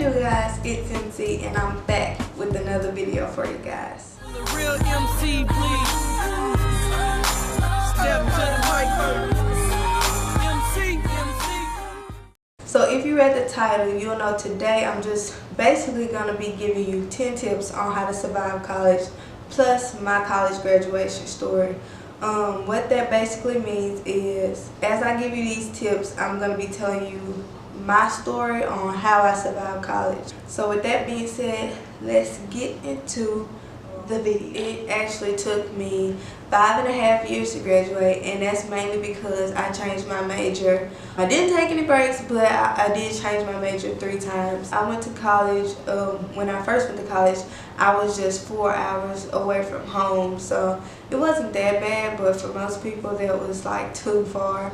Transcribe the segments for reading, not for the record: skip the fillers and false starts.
it do, guys? It's MC and I'm back with another video for you guys. The real MC, please. Step to the mic. MC. So if you read the title, you'll know today I'm just basically going to be giving you 10 tips on how to survive college, plus my college graduation story. What that basically means is, as I give you these tips, I'm going to be telling you my story on how I survived college. So with that being said, let's get into the video. It actually took me 5.5 years to graduate, and that's mainly because I changed my major. I didn't take any breaks, but I did change my major 3 times. I went to college, when I first went to college, I was just 4 hours away from home, so it wasn't that bad, but for most people that was like too far.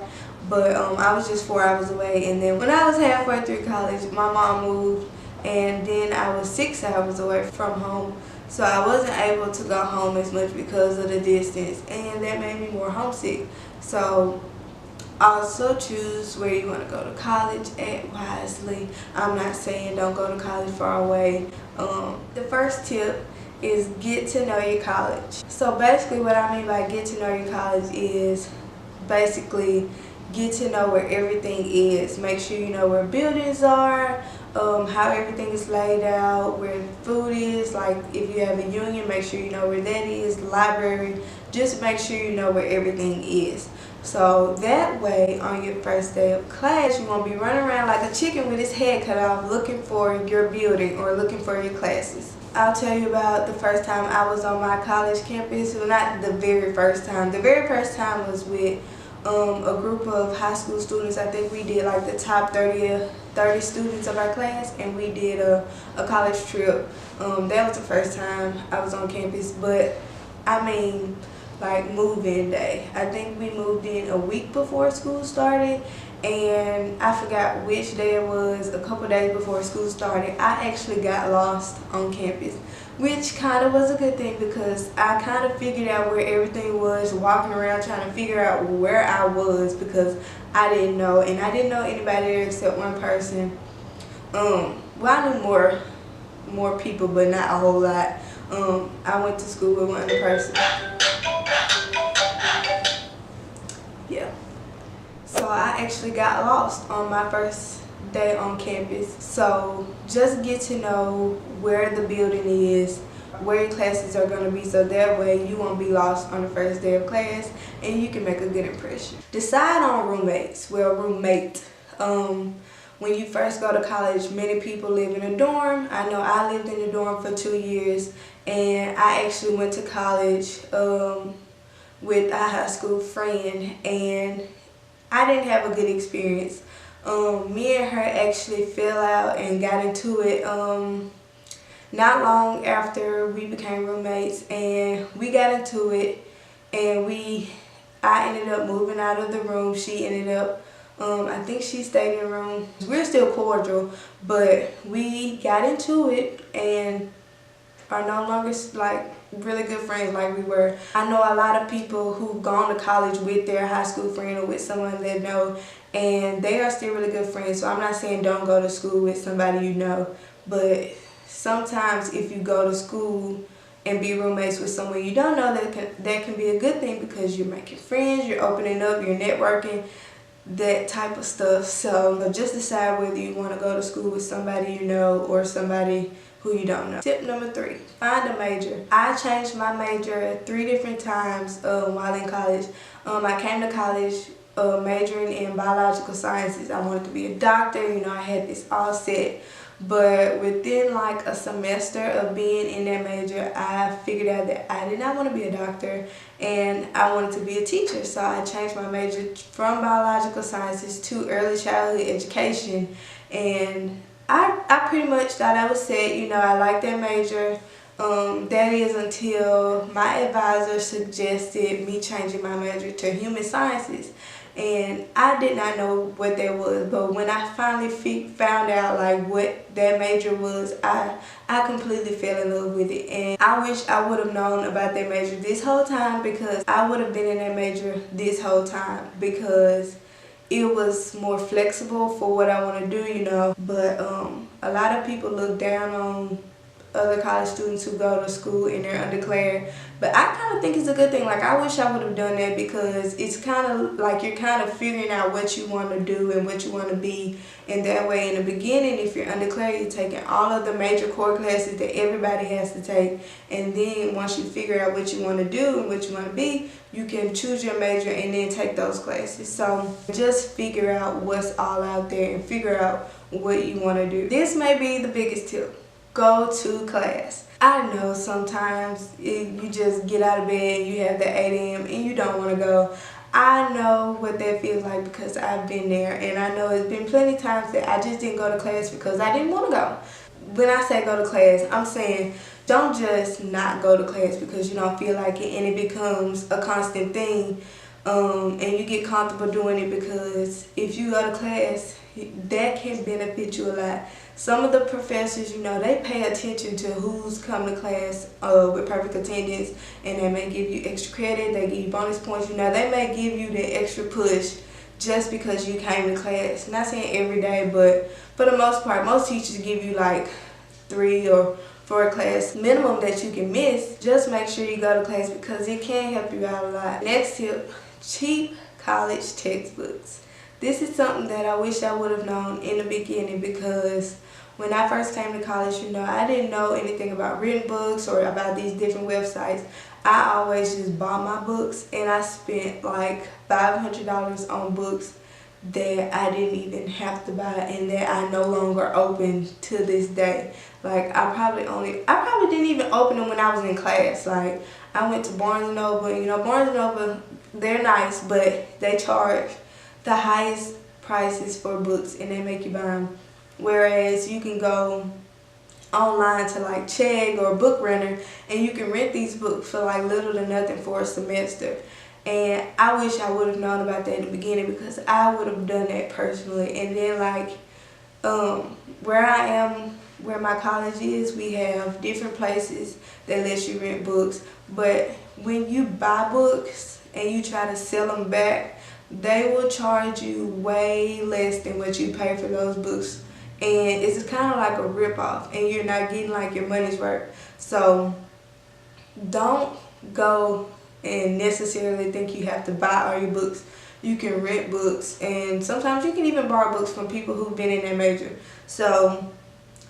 But I was just 4 hours away, and then when I was halfway through college, my mom moved, and then I was 6 hours away from home. So I wasn't able to go home as much because of the distance, and that made me more homesick. So also choose where you want to go to college at wisely. I'm not saying don't go to college far away. The first tip is get to know your college. So basically what I mean by get to know your college is basically get to know where everything is. Make sure you know where buildings are, how everything is laid out, where food is. Like if you have a union, make sure you know where that is, the library. Just make sure you know where everything is. So that way, on your first day of class, you won't be running around like a chicken with his head cut off looking for your building or looking for your classes. I'll tell you about the first time I was on my college campus. Well, not the very first time. The very first time was with a group of high school students. I think we did like the top 30 students of our class, and we did a college trip. That was the first time I was on campus, but I mean like move-in day. I think we moved in a week before school started, and I forgot which day it was. A couple days before school started, I actually got lost on campus, which kind of was a good thing because I kind of figured out where everything was, walking around trying to figure out where I was because I didn't know, and I didn't know anybody there except one person. Well, I knew more people, but not a whole lot. I went to school with one person. Yeah. So I actually got lost on my first day on campus. So just get to know where the building is, where your classes are going to be, so that way you won't be lost on the first day of class and you can make a good impression. Decide on roommates. Well, roommate. When you first go to college, many people live in a dorm. I know I lived in a dorm for 2 years, and I actually went to college with a high school friend, and I didn't have a good experience. Me and her actually fell out and got into it not long after we became roommates, and we got into it, and I ended up moving out of the room. She ended up, I think she stayed in the room. We're still cordial, but we got into it and are no longer like really good friends like we were. I know a lot of people who've gone to college with their high school friend or with someone they know, and they are still really good friends. So I'm not saying don't go to school with somebody you know, but sometimes if you go to school and be roommates with someone you don't know, that can be a good thing because you're making friends, you're opening up, you're networking, that type of stuff. So just decide whether you want to go to school with somebody you know or somebody who you don't know. Tip number 3, find a major. I changed my major 3 different times while in college. I came to college majoring in biological sciences. I wanted to be a doctor, you know, I had this all set. But within like a semester of being in that major, I figured out that I did not want to be a doctor and I wanted to be a teacher. So I changed my major from biological sciences to early childhood education, and I pretty much thought I was set. You know, I liked that major. That is until my advisor suggested me changing my major to human sciences, and I did not know what that was. But when I finally found out like what that major was, I completely fell in love with it, and I wish I would have known about that major this whole time, because I would have been in that major this whole time, because it was more flexible for what I want to do, you know. But a lot of people look down on other college students who go to school and they're undeclared. But I kind of think it's a good thing. Like, I wish I would have done that, because it's kind of like you're kind of figuring out what you want to do and what you want to be. And that way, in the beginning, if you're undeclared, you're taking all of the major core classes that everybody has to take. And then once you figure out what you want to do and what you want to be, you can choose your major and then take those classes. So just figure out what's all out there and figure out what you want to do. This may be the biggest tip. Go to class. I know sometimes you just get out of bed, you have the 8 a.m. and you don't want to go. I know what that feels like, because I've been there, and I know it's been plenty of times that I just didn't go to class because I didn't want to go. When I say go to class, I'm saying don't just not go to class because you don't feel like it and it becomes a constant thing, and you get comfortable doing it, because if you go to class, that can benefit you a lot. Some of the professors, you know, they pay attention to who's coming to class with perfect attendance, and they may give you extra credit, they give you bonus points, you know, they may give you the extra push just because you came to class. Not saying every day, but for the most part, most teachers give you like 3 or 4 class minimum that you can miss. Just make sure you go to class, because it can help you out a lot. Next tip, cheap college textbooks. This is something that I wish I would have known in the beginning, because when I first came to college, you know, I didn't know anything about written books or about these different websites. I always just bought my books, and I spent like $500 on books that I didn't even have to buy and that I no longer open to this day. Like, I probably didn't even open them when I was in class. Like, I went to Barnes & Noble, you know, Barnes & Noble, they're nice, but they charge the highest prices for books and they make you buy them. Whereas you can go online to like Chegg or Book Runner and you can rent these books for like little to nothing for a semester. And I wish I would have known about that in the beginning, because I would have done that personally. And then like where I am, where my college is, we have different places that let you rent books. But when you buy books and you try to sell them back, they will charge you way less than what you pay for those books. And it's kind of like a rip-off, and you're not getting like your money's worth. So don't go and necessarily think you have to buy all your books. You can rent books, and sometimes you can even borrow books from people who've been in that major. So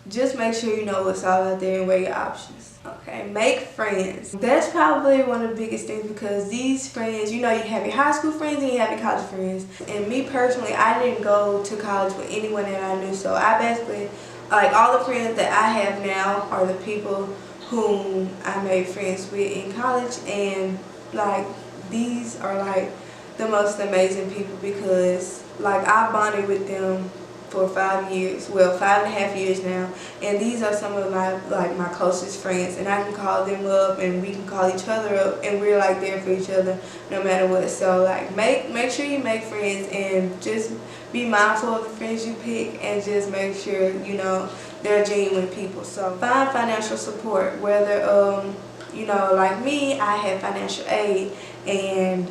just make sure you know what's all out there and weigh your options. Okay, make friends. That's probably one of the biggest things, because these friends, you know, you have your high school friends and you have your college friends. And me personally, I didn't go to college with anyone that I knew, so I basically, like, all the friends that I have now are the people whom I made friends with in college. And like, these are like the most amazing people, because like I bonded with them for 5 years, well 5.5 years now, and these are some of my closest friends, and I can call them up and we can call each other up, and we're like there for each other no matter what. So like make sure you make friends, and just be mindful of the friends you pick, and just make sure you know they're genuine people. So find financial support, whether you know, like me, I had financial aid, and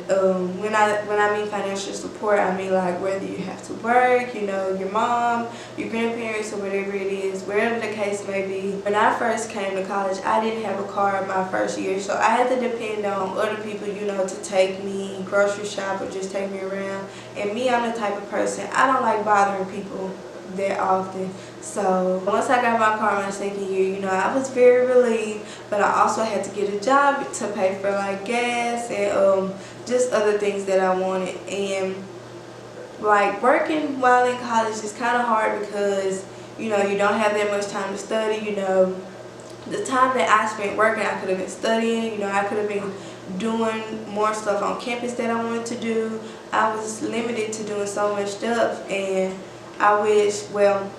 when I mean financial support, I mean like whether you have to work, you know, your mom, your grandparents, or whatever it is, wherever the case may be. When I first came to college, I didn't have a car my first year, so I had to depend on other people, you know, to take me grocery shop or just take me around. And me, I'm the type of person, I don't like bothering people that often. So once I got my car my second year, you know, I was very relieved, but I also had to get a job to pay for like gas and just other things that I wanted. And like working while in college is kind of hard, because you know you don't have that much time to study. You know, the time that I spent working, I could have been studying. You know, I could have been doing more stuff on campus that I wanted to do. I was limited to doing so much stuff, and I wish, well,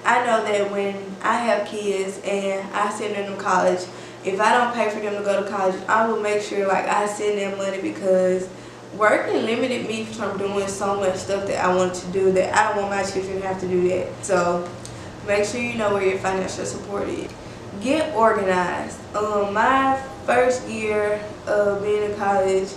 I know that when I have kids and I send them to college, if I don't pay for them to go to college, I will make sure like I send them money, because working limited me from doing so much stuff that I wanted to do, that I don't want my children to have to do that. So make sure you know where your financial support is. Get organized. My first year of being in college,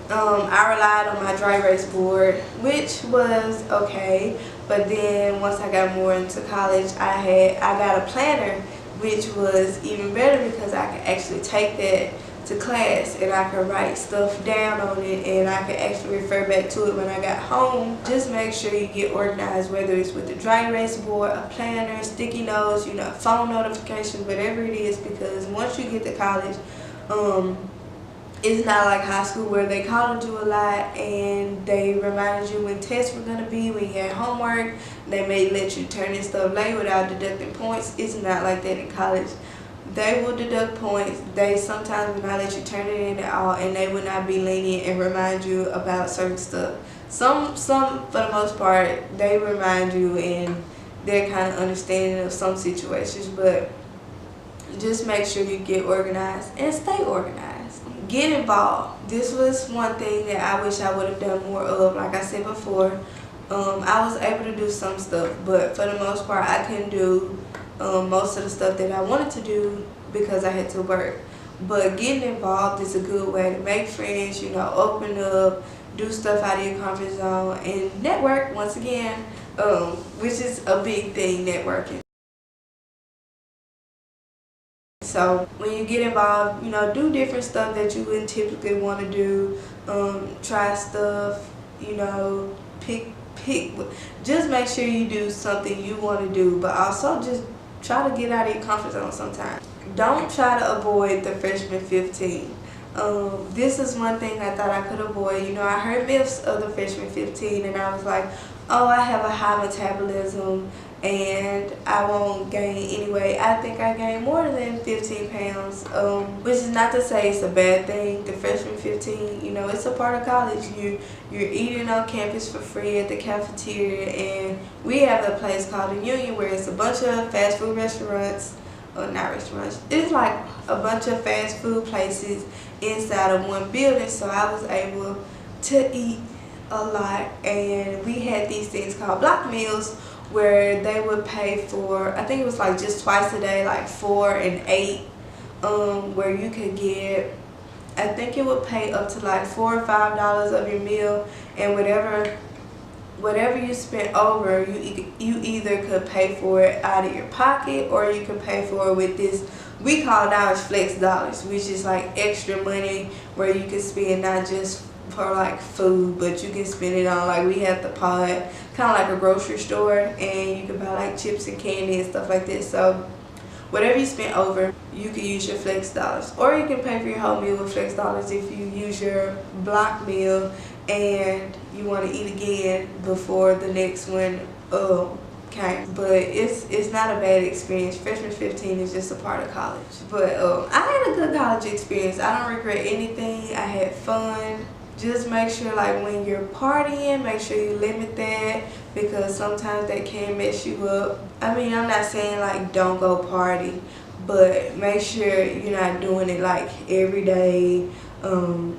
I relied on my dry erase board, which was okay. But then once I got more into college, I got a planner, which was even better because I could actually take that to class and I could write stuff down on it and I could actually refer back to it when I got home. Just make sure you get organized, whether it's with the dry erase board, a planner, sticky notes, you know, phone notifications, whatever it is, because once you get to college, it's not like high school where they called you a lot and they reminded you when tests were going to be, when you had homework. They may let you turn in stuff late without deducting points. It's not like that in college. They will deduct points. They sometimes will not let you turn it in at all, and they will not be lenient and remind you about certain stuff. Some for the most part, they remind you and they're kind of understanding of some situations, but just make sure you get organized and stay organized. Get involved. This was one thing that I wish I would have done more of. Like I said before, I was able to do some stuff, but for the most part, I couldn't do most of the stuff that I wanted to do because I had to work. But getting involved is a good way to make friends, you know, open up, do stuff out of your comfort zone, and network once again, which is a big thing, networking. So when you get involved, you know, do different stuff that you wouldn't typically want to do. Try stuff, you know, pick. Just make sure you do something you want to do, but also just try to get out of your comfort zone sometimes. Don't try to avoid the freshman 15. This is one thing I thought I could avoid. You know, I heard myths of the freshman 15 and I was like, oh, I have a high metabolism and I won't gain anyway. I think I gained more than 15 pounds, which is not to say it's a bad thing. The freshman 15, you know, it's a part of college. You're eating on campus for free at the cafeteria, and we have a place called the Union where it's a bunch of fast food restaurants, or not restaurants, it's like a bunch of fast food places inside of one building. So I was able to eat a lot, and we had these things called block meals where they would pay for, I think it was like just twice a day, like 4 and 8, where you could get, I think it would pay up to like $4 or $5 of your meal, and whatever you spent over, you either could pay for it out of your pocket, or you could pay for it with this, we call ours flex dollars, which is like extra money where you can spend not just for like food, but you can spend it on, like we have the pod, kind of like a grocery store, and you can buy like chips and candy and stuff like this. So whatever you spend over, you can use your flex dollars, or you can pay for your whole meal with flex dollars if you use your block meal and you want to eat again before the next one came. But it's not a bad experience. Freshman 15 is just a part of college. But I had a good college experience. I don't regret anything. I had fun. Just make sure, like, when you're partying, make sure you limit that, because sometimes that can mess you up. I mean, I'm not saying like don't go party, but make sure you're not doing it like every day,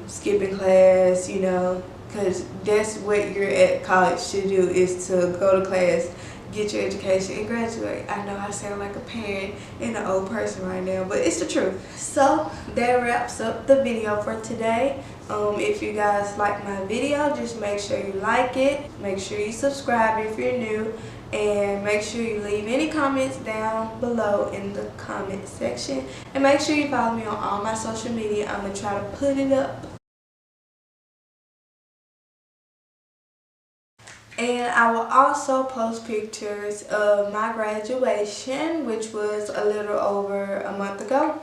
skipping class, you know, because that's what you're at college to do, is to go to class, get your education, and graduate. I know I sound like a parent and an old person right now, but it's the truth. So that wraps up the video for today. If you guys like my video, just make sure you like it, make sure you subscribe if you're new, and make sure you leave any comments down below in the comment section, and make sure you follow me on all my social media. I'm going to try to put it up. And I will also post pictures of my graduation, which was a little over a month ago.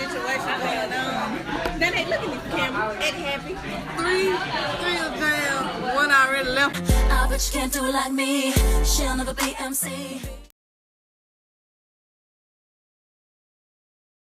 situation going on. Then they look at this camera, act happy. Three is down, one already left. I bet you can't do it like me. She'll never be MC.